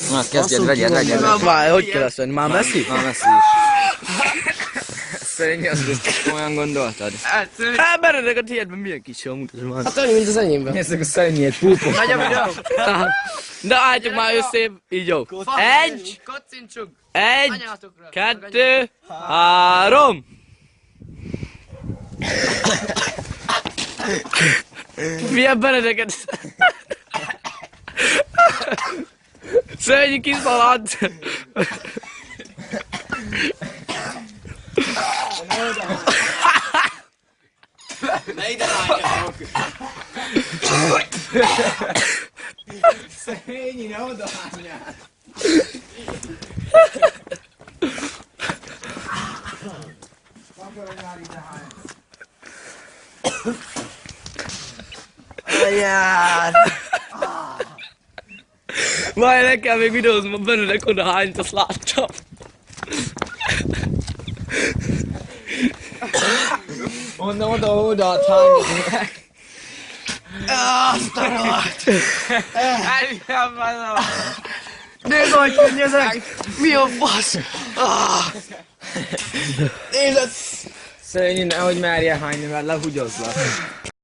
Na, kezdjed, legyen. Várj, hogy kell ezt venni? Már veszi? Már veszi is. Szörnyű, azt komolyan gondoltad? Hát Benedek, a tiédben milyen kis jó mutató van. Hát olyan, mint az enyémben. Nézzük a szörnyét, púpos. Nagyobb videó? De álljuk már össze, így jó. Egy, Kocincsuk. egy, Anyátokra. 2, 3. Milyen Benedeket? Szörnyű kiszaladt. Ne ide álljatok. Szegényi, ne oda álljál. Anyád! Várj, nekem még videózom a Benedek oda hányt, azt láttam. Oda, hányod. Azt a rohadt. Nézd, hogy könnyezek! Mi a fasz? Nézd! Szörnyű, nehogy merje hányni, mert lehugyozlak.